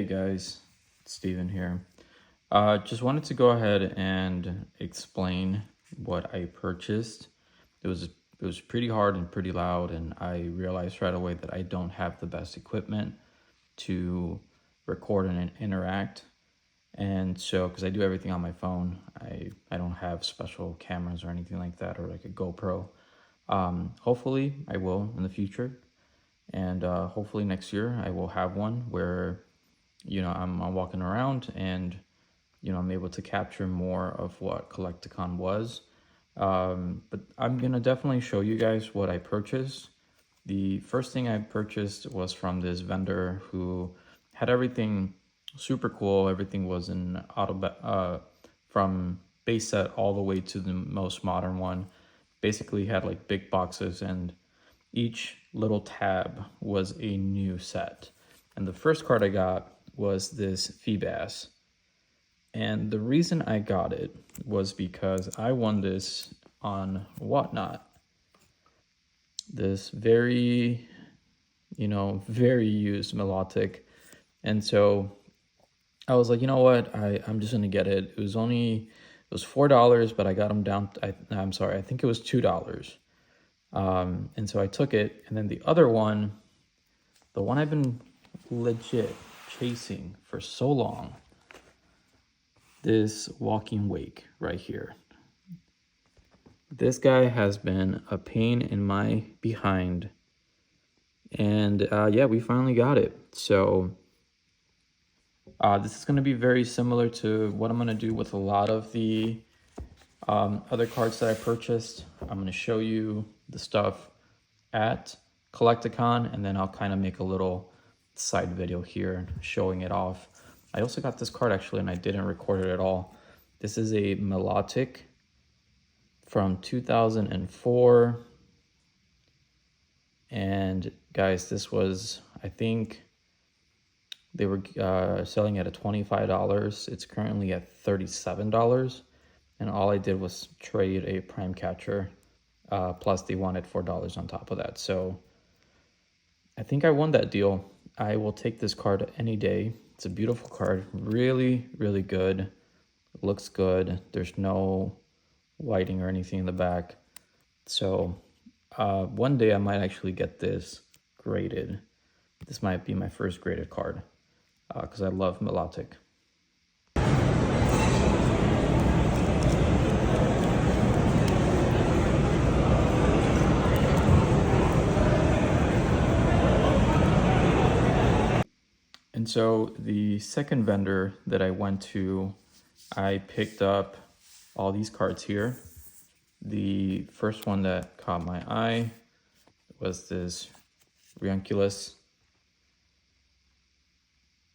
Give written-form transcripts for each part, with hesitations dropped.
Hey guys, it's Steven here. Just wanted to go ahead and explain what I purchased. It was pretty hard and pretty loud, and I realized right away that I don't have the best equipment to record and interact. And so, because I do everything on my phone, I don't have special cameras or anything like that, or like a GoPro. Hopefully, I will in the future, and hopefully next year I will have one where I'm walking around and, I'm able to capture more of what Collecticon was. But I'm going to definitely show you guys what I purchased. The first thing I purchased was from this vendor who had everything super cool. Everything was in from base set all the way to the most modern one. Basically had like big boxes, and each little tab was a new set. And the first card I got was this Feebas. And the reason I got it was because I won this on Whatnot. This very, very used Melodic. And so I was like, you know what? I'm just going to get it. It was $4, but I got them down. I'm sorry, I think it was $2. And so I took it. And then the other one, the one I've been legit chasing for so long, this Walking Wake right here. This guy has been a pain in my behind. And yeah, we finally got it. So this is going to be very similar to what I'm going to do with a lot of the other cards that I purchased. I'm going to show you the stuff at Collecticon, and then I'll kind of make a little side video here showing it off. I also got this card actually, and I didn't record it at all. This is a Melodic from 2004. And guys, this was, I think they were selling it at $25. It's currently at $37. And all I did was trade a prime catcher. Plus they wanted $4 on top of that. So I think I won that deal. I will take this card any day. It's a beautiful card. Really, really good. Looks good. There's no whiting or anything in the back. So one day I might actually get this graded. This might be my first graded card because I love Melodic. And so the second vendor that I went to, I picked up all these cards here. The first one that caught my eye was this Ranculus.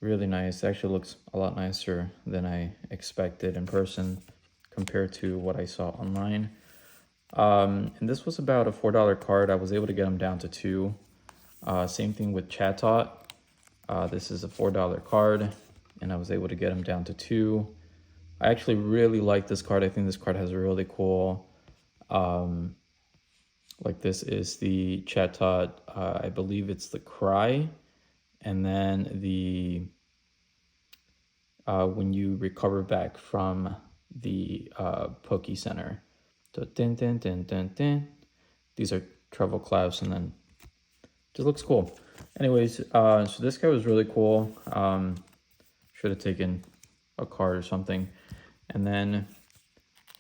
Really nice. It actually looks a lot nicer than I expected in person compared to what I saw online. And this was about a $4 card. I was able to get them down to $2. Same thing with Chatot. This is a $4 card, and I was able to get them down to $2. I actually really like this card. I think this card has a really cool, like this is the Chatot, I believe it's the Cry, and then the, when you recover back from the Poke Center. So din, din, din, din, din. These are treble claps, and then just looks cool. Anyways, so this guy was really cool. Should have taken a card or something. And then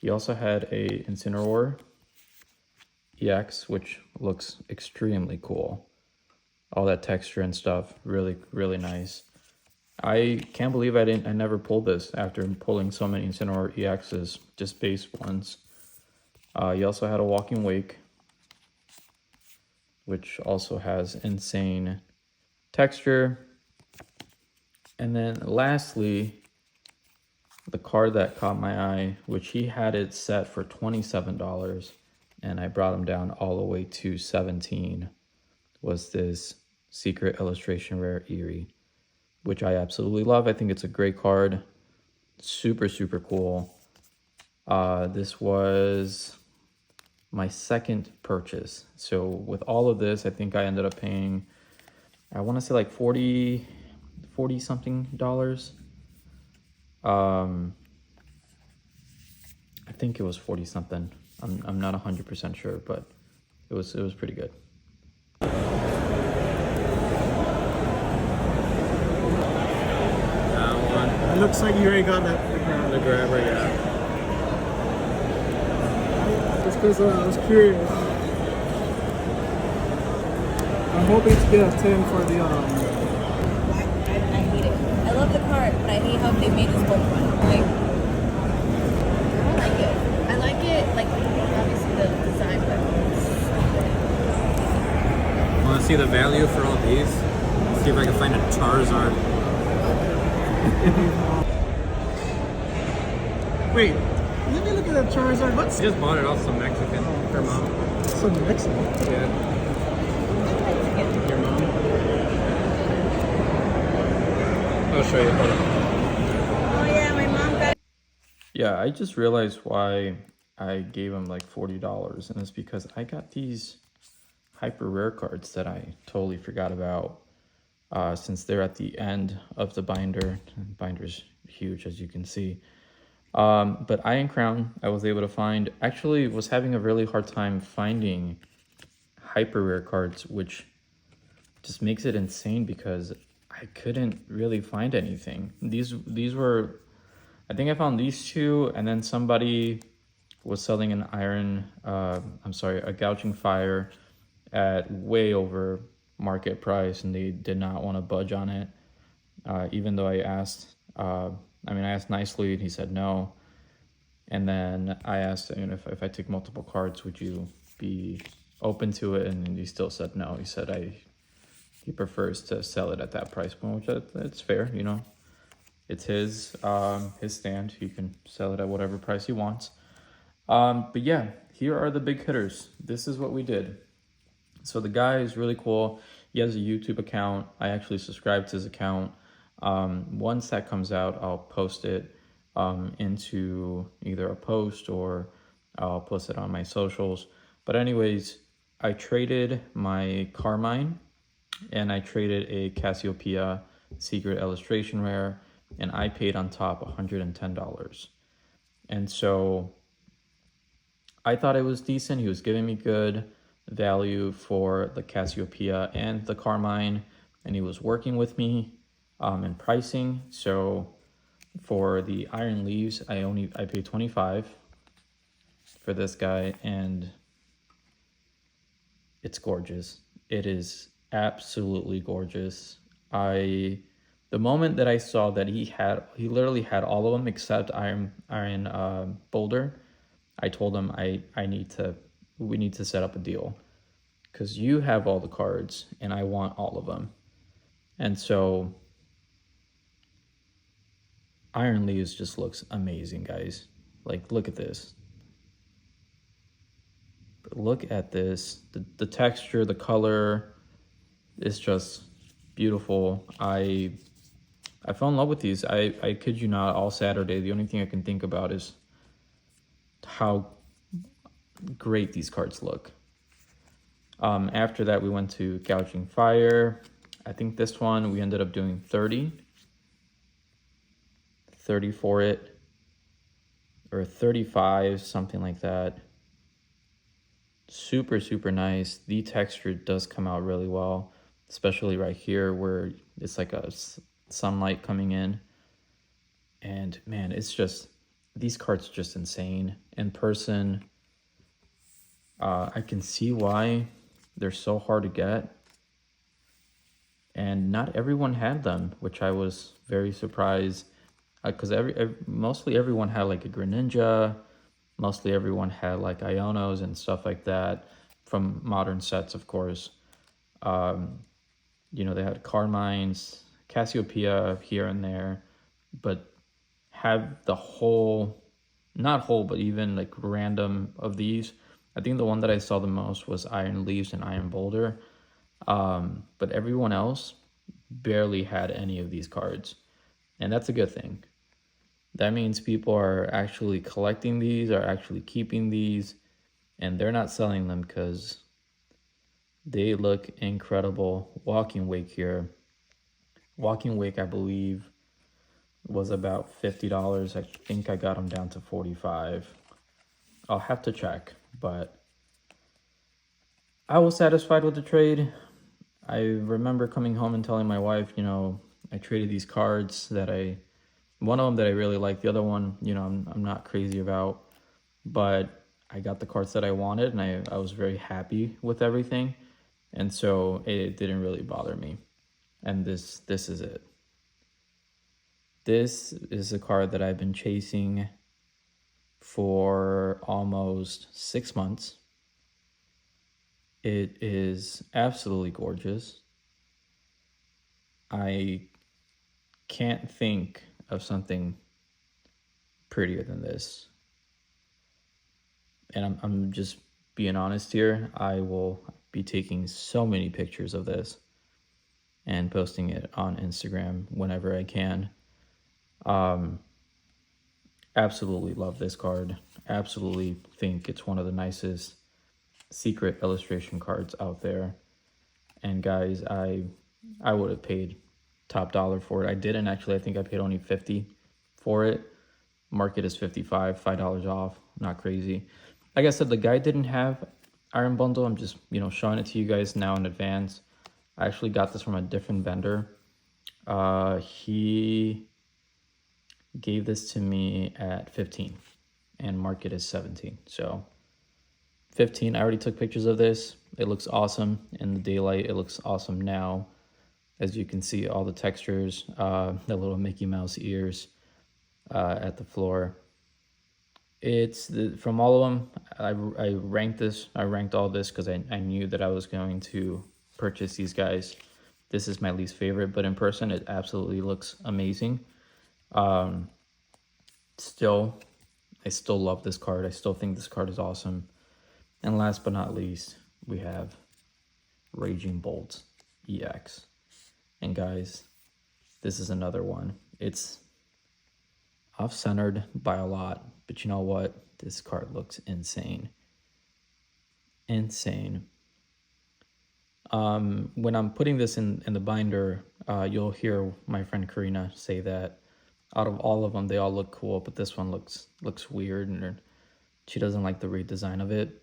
he also had a Incineroar EX, which looks extremely cool. All that texture and stuff, really, really nice. I can't believe I never pulled this after pulling so many Incineroar EXs, just base ones. He also had a Walking Wake, which also has insane texture. And then lastly, the card that caught my eye, which he had it set for $27, and I brought him down all the way to $17, was this Secret Illustration Rare Eerie, which I absolutely love. I think it's a great card. Super, super cool. This was my second purchase. So with all of this, I think I ended up paying, I want to say like $40 $40 something. I think it was 40 something. I'm not 100% sure, but it was pretty good. That one. It looks like you already got that. The grabber, yeah. Just because I was curious. I'm hoping to get a 10 for the I hate it. I love the cart, but I hate how they made this Pokemon. Like, I don't like it. I like it, like, obviously the design, but Want to see the value for all these? See if I can find a Charizard. Wait, let me look at that Charizard. What's I just bought it off some Mexican for mom. some Mexican? Yeah. Your mom? I'll show you. Hold on. oh yeah, my mom got Yeah, I just realized why I gave him like $40, and it's because I got these hyper rare cards that I totally forgot about, since they're at the end of the binder. The binder's huge, as you can see. But Iron Crown, I was able to find. Actually, was having a really hard time finding hyper rare cards, which just makes it insane because I couldn't really find anything. These were, I think I found these two, and then somebody was selling an a gouging fire at way over market price, and they did not want to budge on it. Even though I asked, I asked nicely, and he said no. And then I asked him if I took multiple cards, would you be open to it? And he still said no. He said he prefers to sell it at that price point, which it's fair, you know. It's his stand. He can sell it at whatever price he wants. But yeah, here are the big hitters. This is what we did. So the guy is really cool. He has a YouTube account. I actually subscribed to his account. Once that comes out, I'll post it into either a post or I'll post it on my socials. But anyways, I traded my Carmine and I traded a Cassiopeia Secret Illustration Rare, and I paid on top $110. And so I thought it was decent. He was giving me good value for the Cassiopeia and the Carmine, and he was working with me in pricing. So for the Iron Leaves, I paid $25 for this guy, and it's gorgeous. It is absolutely gorgeous. The moment that I saw that he literally had all of them except Iron Boulder, I told him we need to set up a deal, because you have all the cards and I want all of them. And so Iron Leaves just looks amazing, guys. Like, look at this. Look at this. The texture, the color is just beautiful. I fell in love with these. I kid you not, all Saturday, the only thing I can think about is how great these cards look. After that, we went to Gouging Fire. I think this one, we ended up doing 30 for it, or 35, something like that. Super, super nice. The texture does come out really well, especially right here where it's like a sunlight coming in. And man, it's just, these cards are just insane. In person, I can see why they're so hard to get. And not everyone had them, which I was very surprised. Because mostly everyone had like a Greninja, mostly everyone had like Ionos and stuff like that from modern sets, of course. You know, they had Carmines, Cassiopeia here and there, but have the whole, not whole, but even like random of these. I think the one that I saw the most was Iron Leaves and Iron Boulder. But everyone else barely had any of these cards. And that's a good thing. That means people are actually collecting these, are actually keeping these, and they're not selling them because they look incredible. Walking Wake here Walking Wake, I believe, was about $50. I think I got them down to 45. I'll have to check, but I was satisfied with the trade. I remember coming home and telling my wife, I traded these cards one of them that I really like, the other one, I'm not crazy about, but I got the cards that I wanted, and I was very happy with everything, and so it didn't really bother me. And this is it. This is a card that I've been chasing for almost 6 months. It is absolutely gorgeous. I can't think of something prettier than this. And I'm just being honest here. I will be taking so many pictures of this and posting it on Instagram whenever I can. Absolutely love this card. Absolutely think it's one of the nicest secret illustration cards out there. And guys, I would have paid top dollar for it. I didn't actually. I think I paid only $50 for it. Market is $55, $5 off. Not crazy. Like I said, the guy didn't have Iron Bundle. I'm just, showing it to you guys now in advance. I actually got this from a different vendor. He gave this to me at 15 and market is 17. So 15, I already took pictures of this. It looks awesome in the daylight. It looks awesome now. As you can see, all the textures, the little Mickey Mouse ears at the floor. From all of them, I ranked this. I ranked all this because I knew that I was going to purchase these guys. This is my least favorite, but in person, it absolutely looks amazing. I still love this card. I still think this card is awesome. And last but not least, we have Raging Bolt EX. And guys, this is another one. It's off-centered by a lot, but you know what? This card looks insane. Insane. When I'm putting this in the binder, you'll hear my friend Karina say that out of all of them, they all look cool, but this one looks weird, and she doesn't like the redesign of it.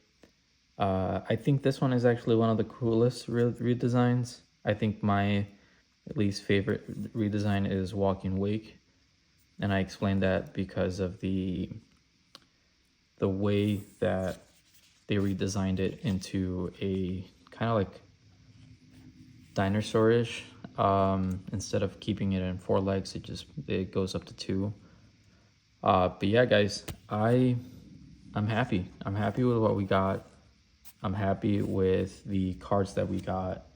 I think this one is actually one of the coolest redesigns. I think my least favorite redesign is Walking Wake, and I explained that because of the way that they redesigned it into a kind of like dinosaur-ish. Instead of keeping it in 4 legs, it goes up to 2. But yeah, guys, I'm happy. I'm happy with what we got. I'm happy with the cards that we got,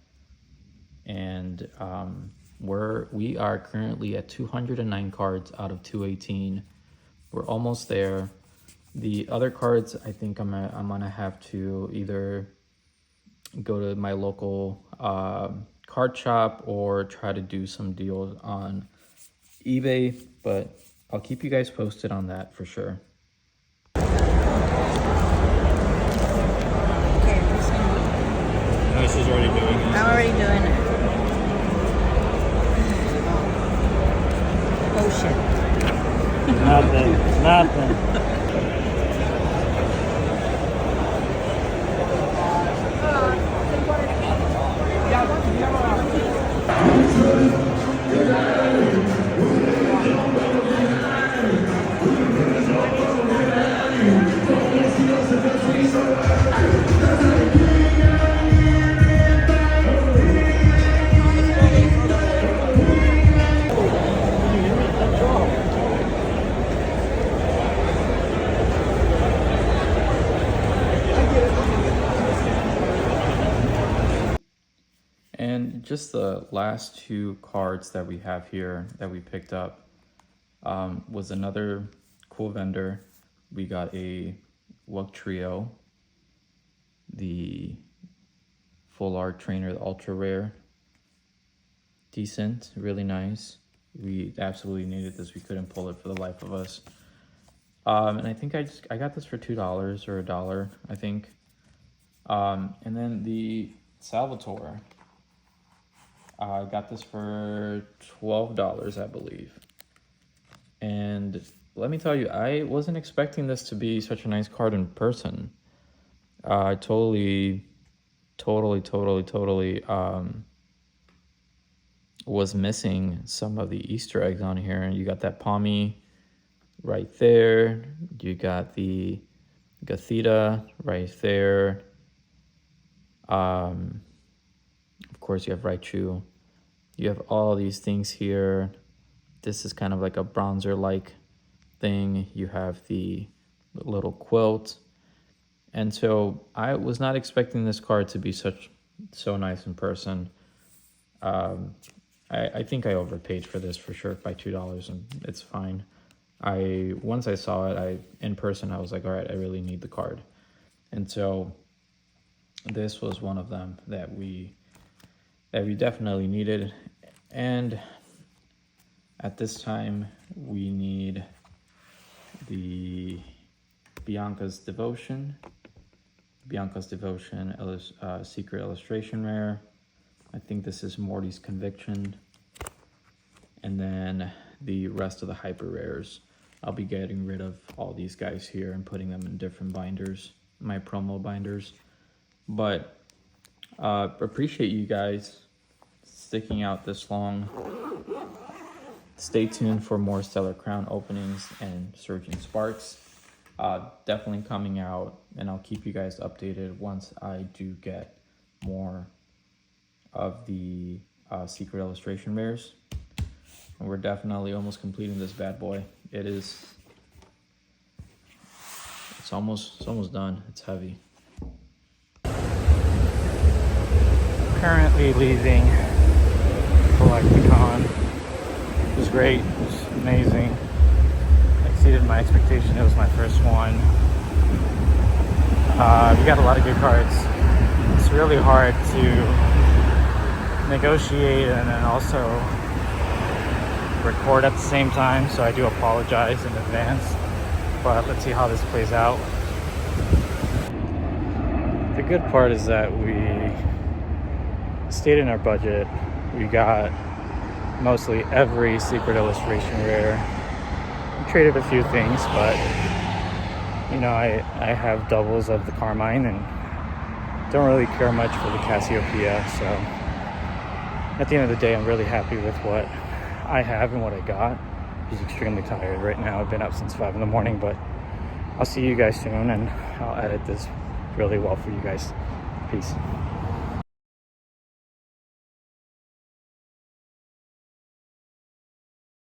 and we are currently at 209 cards out of 218. We're almost there. The other cards, I think I'm gonna have to either go to my local card shop or try to do some deals on eBay, but I'll keep you guys posted on that for sure. Okay, who's gonna... No, she's already doing it. I'm already doing it. Potion. Nothing. And just the last 2 cards that we have here that we picked up was another cool vendor. We got a Wug Trio, the Full Art Trainer, the Ultra Rare. Decent, really nice. We absolutely needed this. We couldn't pull it for the life of us. And I think I got this for $2 or $1, I think. And then the Salvatore. I got this for $12, I believe. And let me tell you, I wasn't expecting this to be such a nice card in person. I totally was missing some of the Easter eggs on here. And you got that Palmy right there. You got the Gothita right there. Of course, you have Raichu. You have all these things here. This is kind of like a bronzer-like thing. You have the little quilt. And so I was not expecting this card to be so nice in person. I think I overpaid for this for sure by $2, and it's fine. Once I saw it, in person, I was like, all right, I really need the card. And so this was one of them that we definitely needed. And at this time, we need the Bianca's Devotion Secret Illustration Rare. I think this is Morty's Conviction. And then the rest of the hyper rares. I'll be getting rid of all these guys here and putting them in different binders, my promo binders. But appreciate you guys sticking out this long. Stay tuned for more Stellar Crown openings and Surging Sparks. Definitely coming out, and I'll keep you guys updated once I do get more of the Secret Illustration rares. And we're definitely almost completing this bad boy. It's almost done. It's heavy. Currently leaving Collecticon. It was great. It was amazing. Exceeded my expectation. It was my first one. We got a lot of good cards. It's really hard to negotiate and then also record at the same time, so I do apologize in advance, but let's see how this plays out. The good part is that we stayed in our budget. We got mostly every Secret Illustration rare. We traded a few things, but you know, I have doubles of the Carmine and don't really care much for the Cassiopeia, so at the end of the day, I'm really happy with what I have and what I got. He's extremely tired right now. I've been up since 5 in the morning, but I'll see you guys soon, and I'll edit this really well for you guys. Peace.